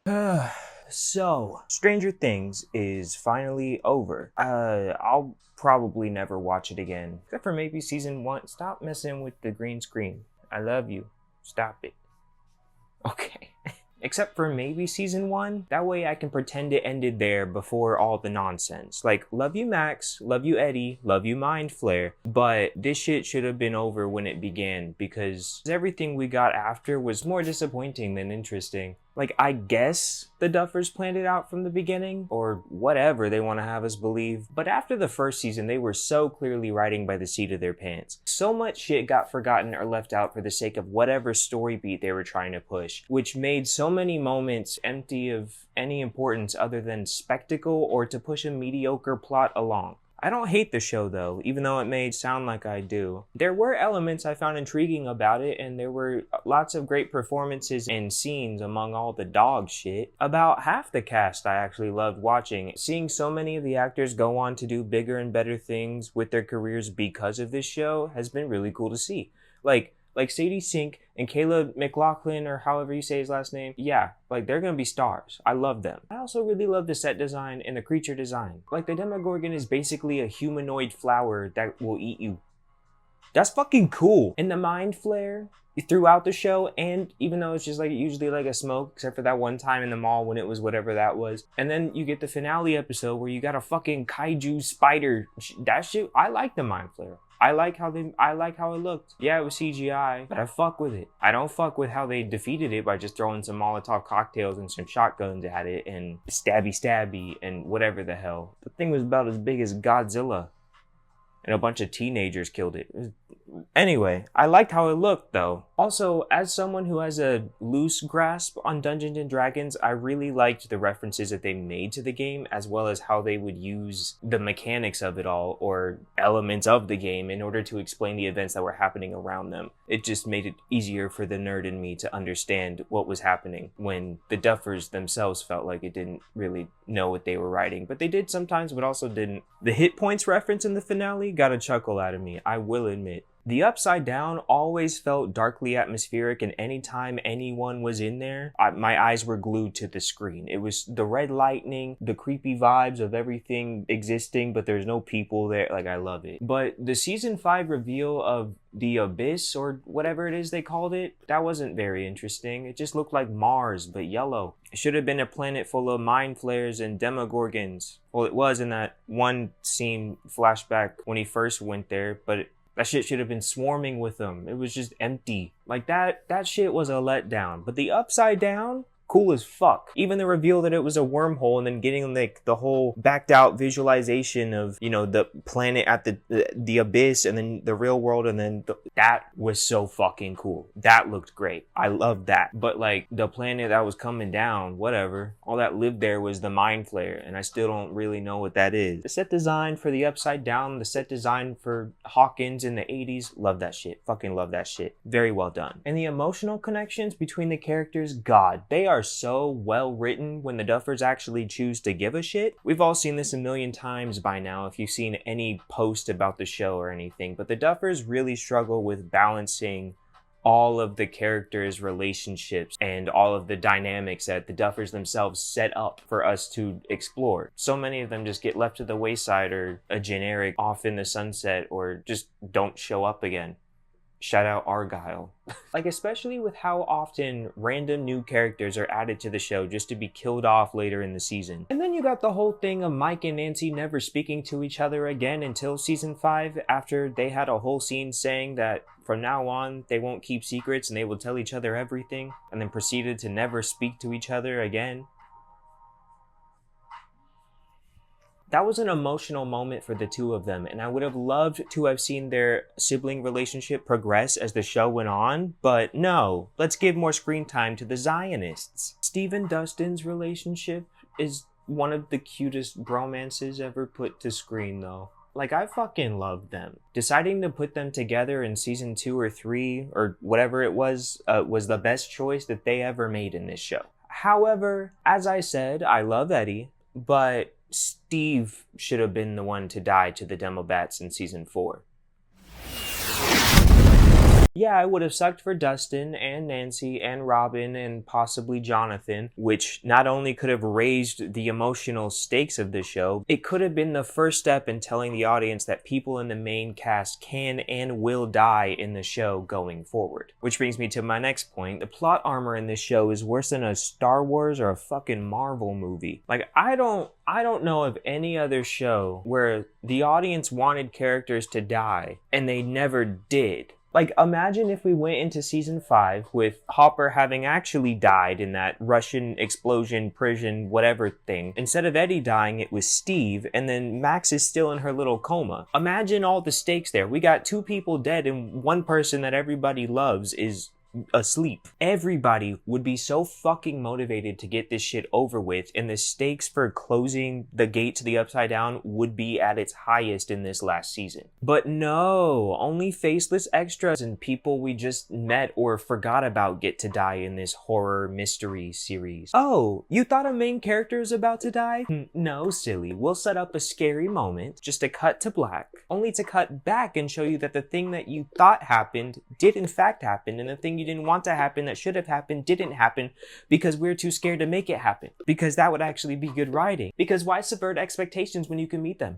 So, Stranger Things is finally over. I'll probably never watch it again, except for maybe season 1. Stop messing with the green screen. I love you. Stop it. Okay. Except for maybe season 1. That way I can pretend it ended there before all the nonsense. Like, love you Max, love you Eddie, love you Mind Flare, but this shit should have been over when it began because everything we got after was more disappointing than interesting. Like, I guess the Duffers planned it out from the beginning, or whatever they want to have us believe. But after the first season, they were so clearly riding by the seat of their pants. So much shit got forgotten or left out for the sake of whatever story beat they were trying to push, which made so many moments empty of any importance other than spectacle or to push a mediocre plot along. I don't hate the show though, even though it may sound like I do. There were elements I found intriguing about it, and there were lots of great performances and scenes among all the dog shit. About half the cast I actually loved watching. Seeing so many of the actors go on to do bigger and better things with their careers because of this show has been really cool to see. Like Sadie Sink and Caleb McLaughlin, or however you say his last name. Yeah, like they're gonna be stars. I love them. I also really love the set design and the creature design. Like the Demogorgon is basically a humanoid flower that will eat you. That's fucking cool. And the Mind Flare throughout the show, and even though it's just like usually like a smoke, except for that one time in the mall when it was whatever that was. And then you get the finale episode where you got a fucking kaiju spider. That shit, I like the Mind Flare. I like how it looked. Yeah, it was CGI, but I fuck with it. I don't fuck with how they defeated it by just throwing some Molotov cocktails and some shotguns at it and stabby and whatever the hell. The thing was about as big as Godzilla, and a bunch of teenagers killed it. Anyway, I liked how it looked though. Also, as someone who has a loose grasp on Dungeons and Dragons, I really liked the references that they made to the game, as well as how they would use the mechanics of it all, or elements of the game, in order to explain the events that were happening around them. It just made it easier for the nerd in me to understand what was happening when the Duffers themselves felt like it didn't really know what they were writing. But they did sometimes, but also didn't. The hit points reference in the finale got a chuckle out of me, I will admit. The Upside Down always felt darkly atmospheric, and anytime anyone was in there, my eyes were glued to the screen. It was the red lightning, the creepy vibes of everything existing, but there's no people there. Like, I love it. But the season 5 reveal of the Abyss, or whatever it is they called it, that wasn't very interesting. It just looked like Mars, but yellow. It should have been a planet full of mind flares and demogorgons. Well, it was in that one scene flashback when he first went there, but that shit should have been swarming with them. It was just empty. Like, that shit was a letdown. But the Upside Down, cool as fuck. Even the reveal that it was a wormhole, and then getting like the whole backed out visualization of, you know, the planet at the abyss, and then the real world, and then that was so fucking cool. That looked great. I loved that. But like the planet that was coming down, whatever, all that lived there was the Mind Flare, and I still don't really know what that is. The set design for the Upside Down, the set design for Hawkins in the 80s, love that shit. Fucking love that shit. Very well done. And the emotional connections between the characters, God, they are so well written when the Duffers actually choose to give a shit. We've all seen this a million times by now if you've seen any post about the show or anything, but the Duffers really struggle with balancing all of the characters' relationships and all of the dynamics that the Duffers themselves set up for us to explore. So many of them just get left to the wayside, or a generic off in the sunset, or just don't show up again. Shout out Argyle. Like, especially with how often random new characters are added to the show just to be killed off later in the season. And then you got the whole thing of Mike and Nancy never speaking to each other again until season 5, after they had a whole scene saying that from now on they won't keep secrets and they will tell each other everything, and then proceeded to never speak to each other again. That was an emotional moment for the two of them, and I would have loved to have seen their sibling relationship progress as the show went on, but no, let's give more screen time to the Zionists. Steve and Dustin's relationship is one of the cutest bromances ever put to screen though. Like, I fucking love them. Deciding to put them together in season 2 or 3, or whatever it was the best choice that they ever made in this show. However, as I said, I love Eddie, but Steve should have been the one to die to the Demobats in season 4. Yeah, I would have sucked for Dustin and Nancy and Robin and possibly Jonathan, which not only could have raised the emotional stakes of the show, it could have been the first step in telling the audience that people in the main cast can and will die in the show going forward. Which brings me to my next point. The plot armor in this show is worse than a Star Wars or a fucking Marvel movie. Like, I don't know of any other show where the audience wanted characters to die and they never did. Like, imagine if we went into season 5 with Hopper having actually died in that Russian explosion, prison, whatever thing. Instead of Eddie dying, it was Steve, and then Max is still in her little coma. Imagine all the stakes there. We got 2 people dead and one person that everybody loves is asleep. Everybody would be so fucking motivated to get this shit over with, and the stakes for closing the gate to the Upside Down would be at its highest in this last season. But no, only faceless extras and people we just met or forgot about get to die in this horror mystery series. Oh, you thought a main character is about to die? No, silly. We'll set up a scary moment, just a cut to black, only to cut back and show you that the thing that you thought happened did in fact happen, and the thing you didn't want to happen that should have happened didn't happen because we're too scared to make it happen. Because that would actually be good writing. Because why subvert expectations when you can meet them?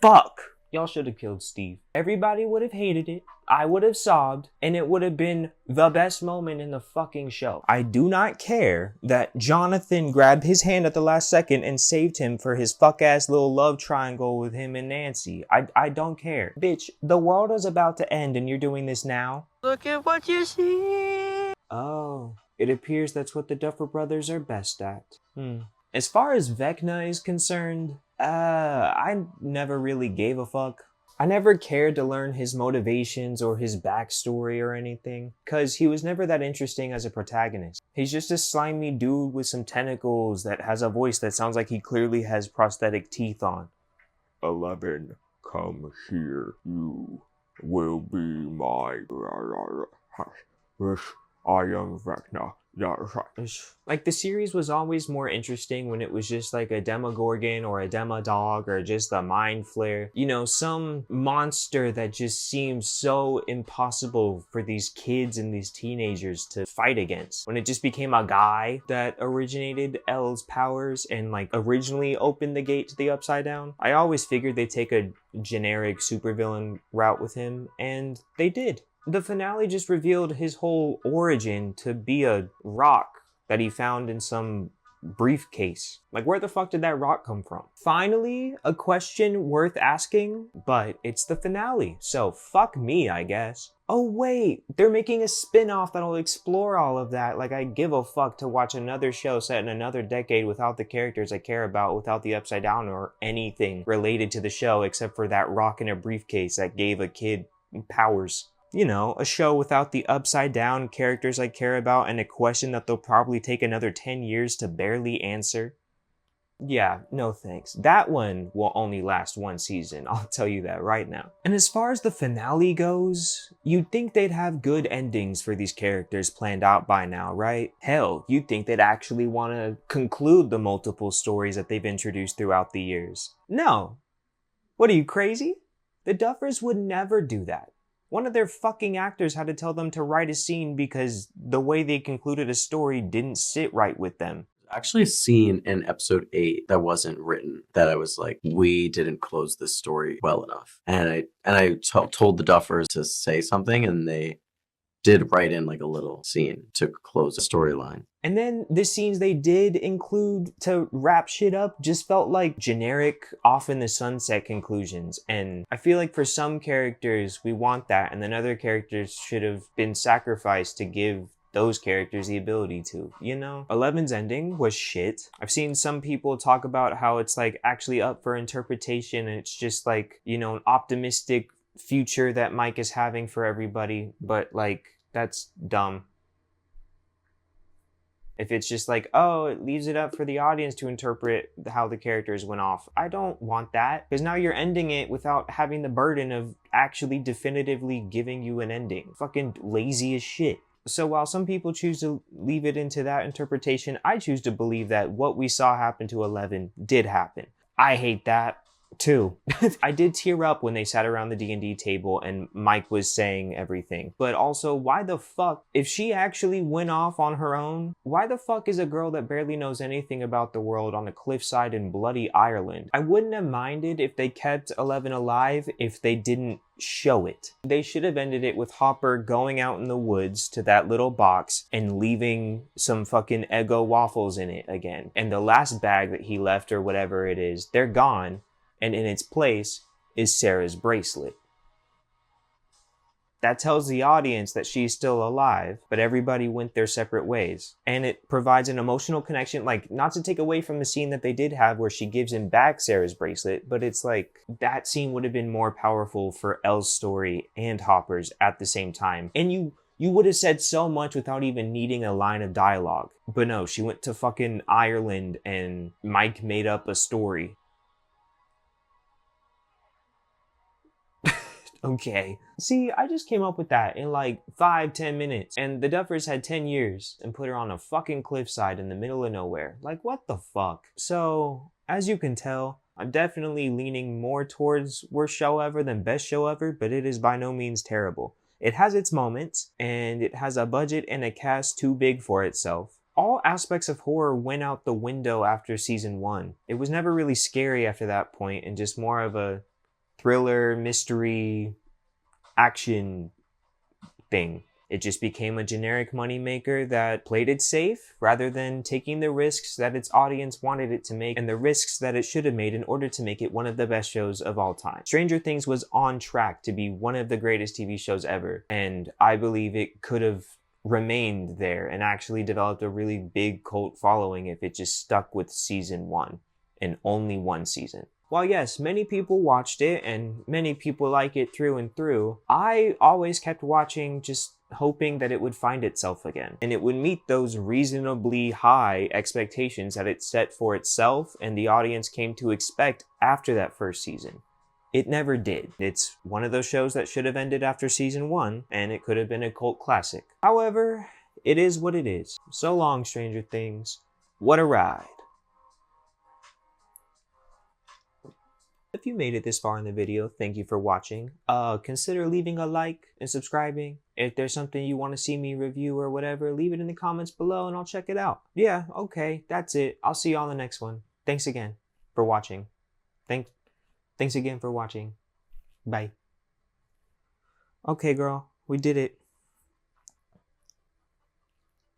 Fuck! Y'all should have killed Steve. Everybody would have hated it. I would have sobbed, and it would have been the best moment in the fucking show. I do not care that Jonathan grabbed his hand at the last second and saved him for his fuck-ass little love triangle with him and Nancy. I don't care. Bitch, the world is about to end and you're doing this now? Look at what you see. Oh, it appears that's what the Duffer Brothers are best at. As far as Vecna is concerned, I never really gave a fuck. I never cared to learn his motivations or his backstory or anything, cause he was never that interesting as a protagonist. He's just a slimy dude with some tentacles that has a voice that sounds like he clearly has prosthetic teeth on. 11, come here. You will be my... Yes, I am Vecna. Like, the series was always more interesting when it was just like a Demogorgon or a Demodog or just a Mind Flare. You know, some monster that just seems so impossible for these kids and these teenagers to fight against. When it just became a guy that originated L's powers and like originally opened the gate to the Upside Down, I always figured they'd take a generic supervillain route with him, and they did. The finale just revealed his whole origin to be a rock that he found in some briefcase. Like, where the fuck did that rock come from? Finally, a question worth asking, but it's the finale, so fuck me, I guess. Oh wait, they're making a spin-off that'll explore all of that. Like, I give a fuck to watch another show set in another decade without the characters I care about, without the Upside Down or anything related to the show except for that rock in a briefcase that gave a kid powers. You know, a show without the Upside Down characters I care about and a question that they'll probably take another 10 years to barely answer. Yeah, no thanks. That one will only last one season, I'll tell you that right now. And as far as the finale goes, you'd think they'd have good endings for these characters planned out by now, right? Hell, you'd think they'd actually want to conclude the multiple stories that they've introduced throughout the years. No. What are you, crazy? The Duffers would never do that. One of their fucking actors had to tell them to write a scene because the way they concluded a story didn't sit right with them. Actually a scene in episode 8 that wasn't written that I was like, we didn't close this story well enough. And I told the Duffers to say something, and they did write in like a little scene to close the storyline. And then the scenes they did include to wrap shit up just felt like generic, off in the sunset conclusions. And I feel like for some characters, we want that, and then other characters should have been sacrificed to give those characters the ability to, you know? 11's ending was shit. I've seen some people talk about how it's like actually up for interpretation, and it's just like, you know, an optimistic future that Mike is having for everybody, but like, that's dumb. If it's just like, oh, it leaves it up for the audience to interpret how the characters went off. I don't want that, because now you're ending it without having the burden of actually definitively giving you an ending. Fucking lazy as shit. So while some people choose to leave it into that interpretation, I choose to believe that what we saw happen to 11 did happen. I hate that. Two. I did tear up when they sat around the D&D table and Mike was saying everything. But also, why the fuck, if she actually went off on her own, why the fuck is a girl that barely knows anything about the world on a cliffside in bloody Ireland? I wouldn't have minded if they kept Eleven alive if they didn't show it. They should have ended it with Hopper going out in the woods to that little box and leaving some fucking Eggo waffles in it again. And the last bag that he left or whatever it is, they're gone. And in its place is Sarah's bracelet. That tells the audience that she's still alive, but everybody went their separate ways. And it provides an emotional connection, like, not to take away from the scene that they did have where she gives him back Sarah's bracelet, but it's like, that scene would have been more powerful for Elle's story and Hopper's at the same time. And you would have said so much without even needing a line of dialogue. But no, she went to fucking Ireland and Mike made up a story. Okay. See, I just came up with that in like 5-10 minutes. And the Duffers had 10 years and put her on a fucking cliffside in the middle of nowhere. Like, what the fuck? So, as you can tell, I'm definitely leaning more towards worst show ever than best show ever, but it is by no means terrible. It has its moments, and it has a budget and a cast too big for itself. All aspects of horror went out the window after season 1. It was never really scary after that point, and just more of a thriller, mystery, action thing. It just became a generic moneymaker that played it safe rather than taking the risks that its audience wanted it to make and the risks that it should have made in order to make it one of the best shows of all time. Stranger Things was on track to be one of the greatest TV shows ever, and I believe it could have remained there and actually developed a really big cult following if it just stuck with season 1 and only one season. While yes, many people watched it and many people like it through and through, I always kept watching just hoping that it would find itself again. And it would meet those reasonably high expectations that it set for itself and the audience came to expect after that first season. It never did. It's one of those shows that should have ended after season 1 and it could have been a cult classic. However, it is what it is. So long, Stranger Things. What a ride. If you made it this far in the video, thank you for watching. Consider leaving a like and subscribing. If there's something you want to see me review or whatever, leave it in the comments below and I'll check it out. Yeah, okay, that's it. I'll see you on the next one. Thanks again for watching. Thanks again for watching. Bye. Okay, girl, we did it.